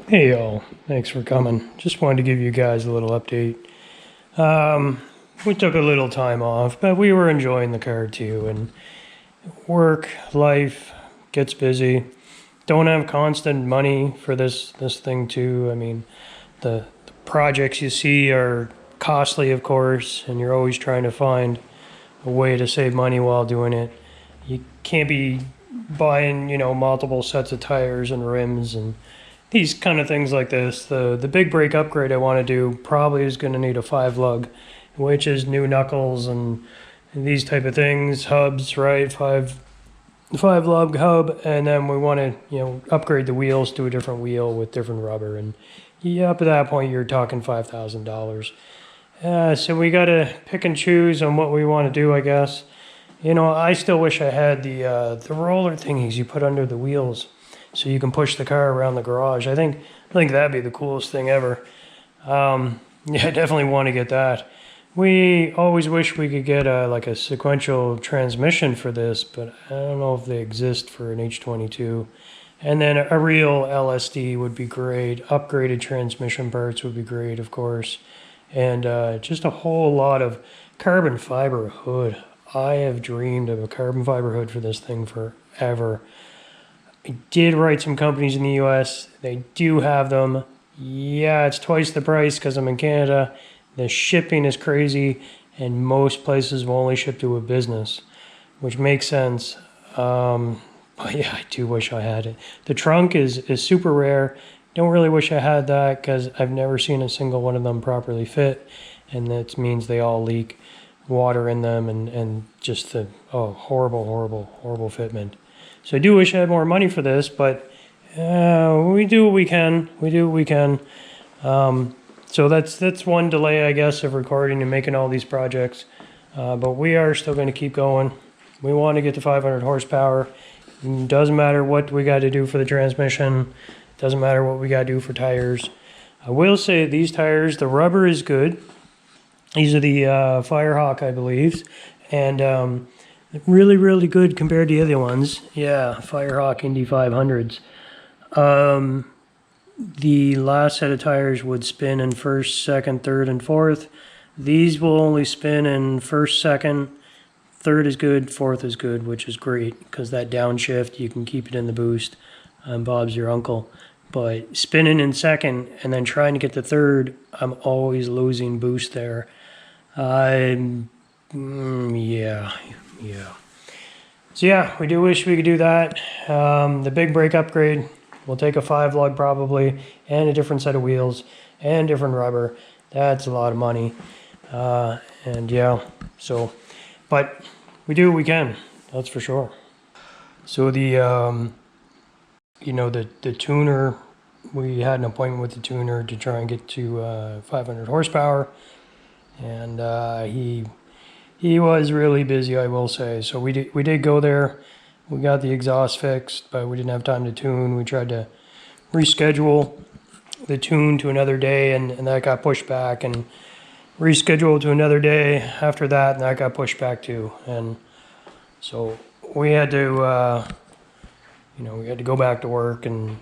Hey y'all, thanks for coming. Just wanted to give you guys a little update. We took a little time off, but we were enjoying the car too. And work, life gets busy. Don't have constant money for this thing too. I mean, the projects you see are costly, of course, and you're always trying to find a way to save money while doing it. You can't be buying, multiple sets of tires and rims and these kind of things like this. The big brake upgrade I want to do probably is going to need a 5 lug, which is new knuckles and these type of things, hubs, right? Five lug hub, and then we want to upgrade the wheels to a different wheel with different rubber, and yeah, up at that point you're talking $5,000. So we got to pick and choose on what we want to do, I guess. I still wish I had the roller thingies you put under the wheels, so you can push the car around the garage. I think that'd be the coolest thing ever. Yeah, I definitely want to get that. We always wish we could get like a sequential transmission for this, but I don't know if they exist for an H22. And then a real LSD would be great. Upgraded transmission parts would be great, of course. And just a whole lot of carbon fiber hood. I have dreamed of a carbon fiber hood for this thing forever. I did write some companies in the US. They do have them. Yeah, it's twice the price because I'm in Canada. The shipping is crazy, and most places will only ship to a business, which makes sense. But yeah, I do wish I had it. The trunk is super rare. Don't really wish I had that because I've never seen a single one of them properly fit, and that means they all leak water in them and just the horrible fitment. So I do wish I had more money for this, but we do what we can. So that's one delay, I guess, of recording and making all these projects. But we are still going to keep going. We want to get to 500 horsepower. Doesn't matter what we got to do for the transmission. Doesn't matter what we got to do for tires. I will say these tires, the rubber is good. These are the Firehawk, I believe. And really good compared to the other ones. Yeah, Firehawk Indy 500s. The last set of tires would spin in first, second, third, and fourth. These will only spin in first, second, third is good, fourth is good, which is great because that downshift, you can keep it in the boost. Bob's your uncle. But spinning in second and then trying to get to third, I'm always losing boost there. Yeah. So yeah, we do wish we could do that. The big brake upgrade, we'll take a 5 lug probably, and a different set of wheels, and different rubber. That's a lot of money. And yeah, so, but we do what we can, that's for sure. So the tuner, we had an appointment with the tuner to try and get to 500 horsepower. And he was really busy, I will say. So we did go there. We got the exhaust fixed, but we didn't have time to tune. We tried to reschedule the tune to another day, and that got pushed back, and rescheduled to another day after that, and that got pushed back too. And so we had to, go back to work and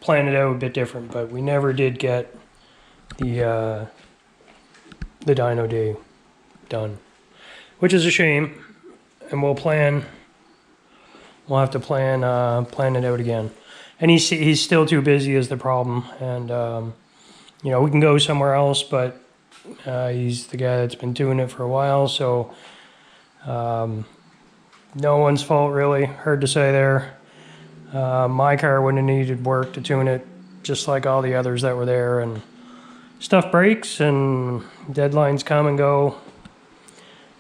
plan it out a bit different. But we never did get the dyno day done, which is a shame. And we'll have to plan it out again. And he's still too busy is the problem. And we can go somewhere else, but he's the guy that's been doing it for a while, so no one's fault really. Hard to say there. My car wouldn't have needed work to tune it, just like all the others that were there, and stuff breaks and deadlines come and go.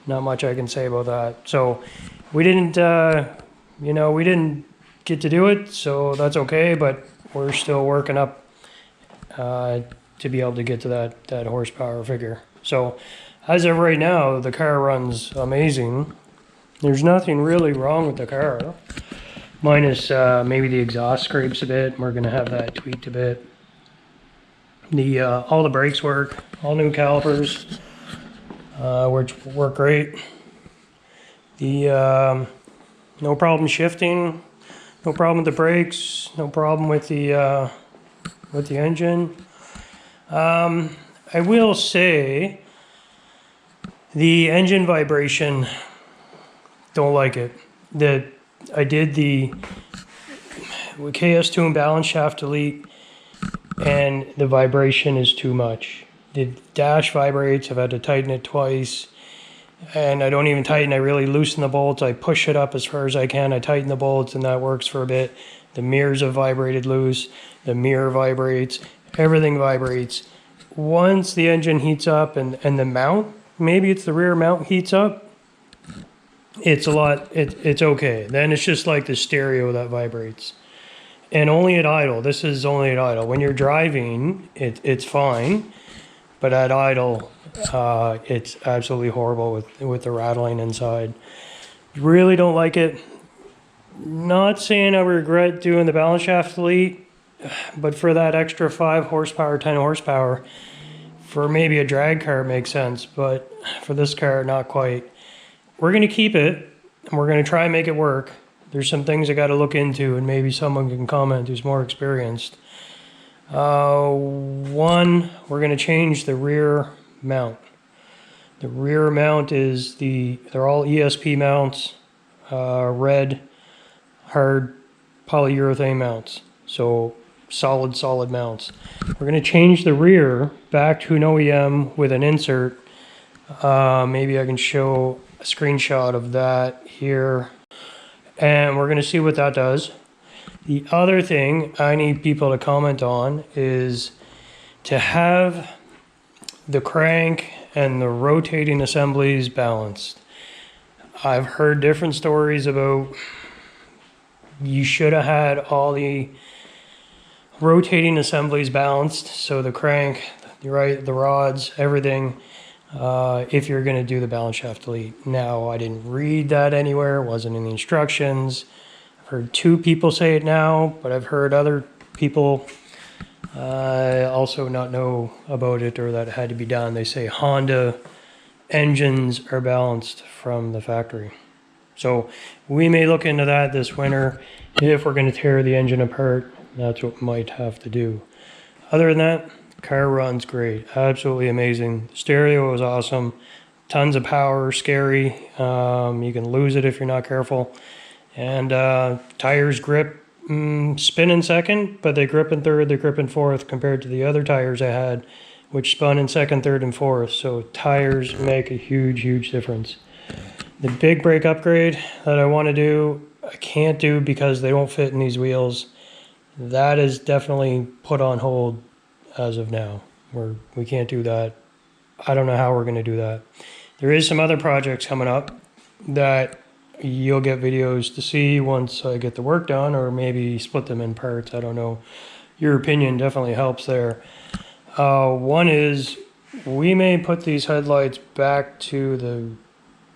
Not much I can say about that. So we didn't get to do it, so that's okay, but we're still working up to be able to get to that horsepower figure. So as of right now, the car runs amazing. There's nothing really wrong with the car, minus maybe the exhaust scrapes a bit. We're going to have that tweaked a bit. All the brakes work, all new calipers, which work great. No problem shifting, no problem with the brakes, no problem with the with the engine. I will say the engine vibration, don't like it. I did the KS2 and balance shaft delete, and the vibration is too much. The dash vibrates. I've had to tighten it twice, and I don't even tighten. I really loosen the bolts. I push it up as far as I can. I tighten the bolts, and that works for a bit. The mirrors have vibrated loose. The mirror vibrates. Everything vibrates. Once the engine heats up and the mount, maybe it's the rear mount heats up, it's okay. Then it's just like the stereo that vibrates. And only at idle. This is only at idle. When you're driving, it's fine. But at idle, it's absolutely horrible with the rattling inside. Really don't like it. Not saying I regret doing the balance shaft delete, but for that extra 5 horsepower, 10 horsepower, for maybe a drag car it makes sense, but for this car, not quite. We're going to keep it, and we're going to try and make it work. There's some things I got to look into, and maybe someone can comment who's more experienced. One, we're going to change the rear mount. The rear mount they're all ESP mounts, red, hard polyurethane mounts. So solid mounts. We're going to change the rear back to an OEM with an insert. Maybe I can show a screenshot of that here. And we're going to see what that does. The other thing I need people to comment on is to have the crank and the rotating assemblies balanced. I've heard different stories about you should have had all the rotating assemblies balanced, so the crank, the rods, everything, if you're going to do the balance shaft delete. Now, I didn't read that anywhere, it wasn't in the instructions. I've heard 2 people say it now, but I've heard other people also not know about it, or that it had to be done. They say Honda engines are balanced from the factory. So we may look into that this winter if we're going to tear the engine apart. That's what we might have to do. Other than that, the car runs great. Absolutely amazing. The stereo is awesome. Tons of power, scary. You can lose it if you're not careful. And tires grip, spin in second, but they grip in third, they grip in fourth compared to the other tires I had, which spun in second, third, and fourth. So tires make a huge difference. The big brake upgrade that I want to do, I can't do because they don't fit in these wheels. That is definitely put on hold as of now. We can't do that. I don't know how we're going to do that. There is some other projects coming up that you'll get videos to see once I get the work done, or maybe split them in parts. I don't know. Your opinion definitely helps there. One is we may put these headlights back to the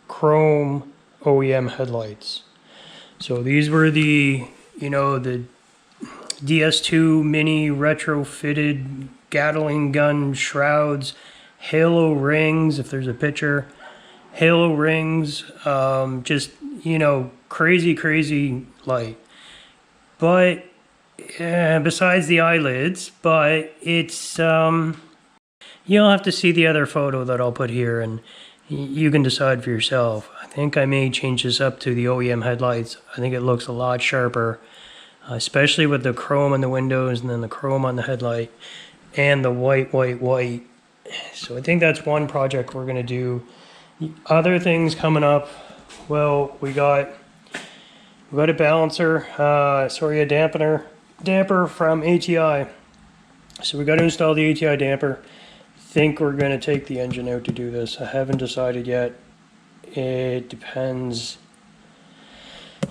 chrome OEM headlights. So these were the DS2 mini retrofitted Gatling gun shrouds, halo rings, if there's a picture, halo rings, just, crazy light. But besides the eyelids, but it's, you'll have to see the other photo that I'll put here, and you can decide for yourself. I think I may change this up to the OEM headlights. I think it looks a lot sharper, especially with the chrome on the windows and then the chrome on the headlight and the white. So I think that's one project we're going to do. The other things coming up, well, we got a balancer, a damper from ATI. So we got to install the ATI damper. Think we're going to take the engine out to do this. I haven't decided yet. It depends.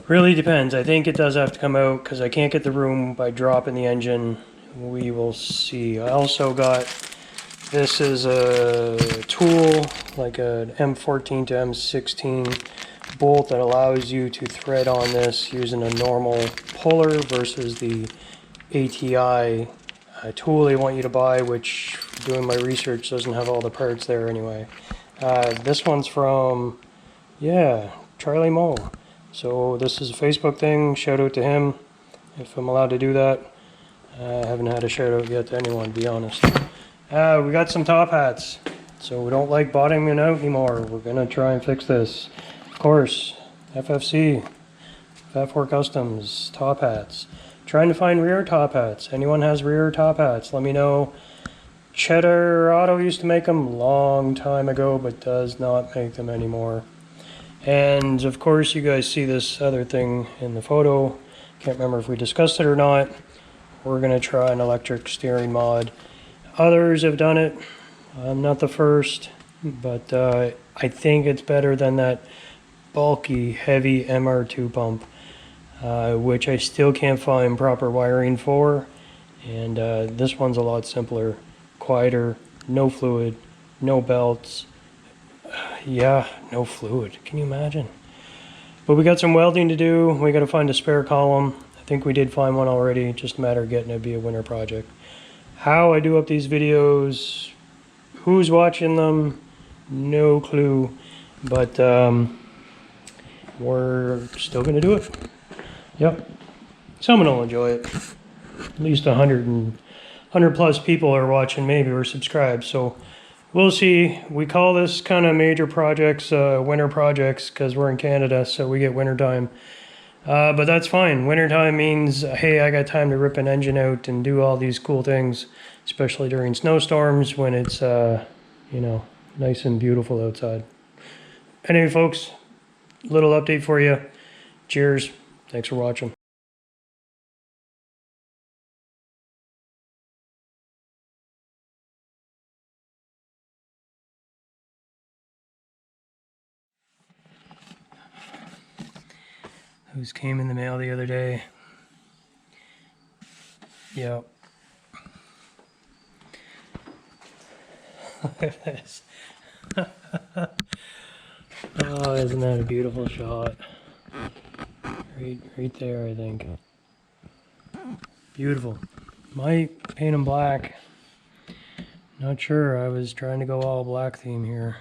Really depends. I think it does have to come out because I can't get the room by dropping the engine. We will see. I also got, this is a tool, like an M14 to M16 bolt that allows you to thread on this using a normal puller versus the ATI tool they want you to buy, which, doing my research, doesn't have all the parts there anyway. This one's from, Charlie Moe. So this is a Facebook thing. Shout out to him, if I'm allowed to do that. I haven't had a shout out yet to anyone, to be honest. We got some top hats. So we don't like bottoming out anymore. We're gonna try and fix this. Of course, FFC, Fat4 Customs, top hats. Trying to find rear top hats. Anyone has rear top hats, let me know. Cheddar Auto used to make them long time ago, but does not make them anymore. And of course, you guys see this other thing in the photo. Can't remember if we discussed it or not. We're gonna try an electric steering mod. Others have done it. I'm not the first, but I think it's better than that bulky, heavy MR2 pump, which I still can't find proper wiring for. And this one's a lot simpler, quieter, no fluid, no belts. Yeah, no fluid. Can you imagine? But we got some welding to do. We got to find a spare column. I think we did find one already. Just a matter of getting it to be a winter project. How I do up these videos, who's watching them, no clue. But we're still going to do it. Yep. Someone will enjoy it. At least 100 plus people are watching, maybe, or subscribed. So we'll see. We call this kind of major projects winter projects because we're in Canada, so we get wintertime. But that's fine. Wintertime means, hey, I got time to rip an engine out and do all these cool things, especially during snowstorms when it's, you know, nice and beautiful outside. Anyway, folks, little update for you. Cheers. Thanks for watching. Those came in the mail the other day. Yep. Look at this. Oh, isn't that a beautiful shot? Right there, I think. Beautiful. Might paint them black. Not sure. I was trying to go all black theme here.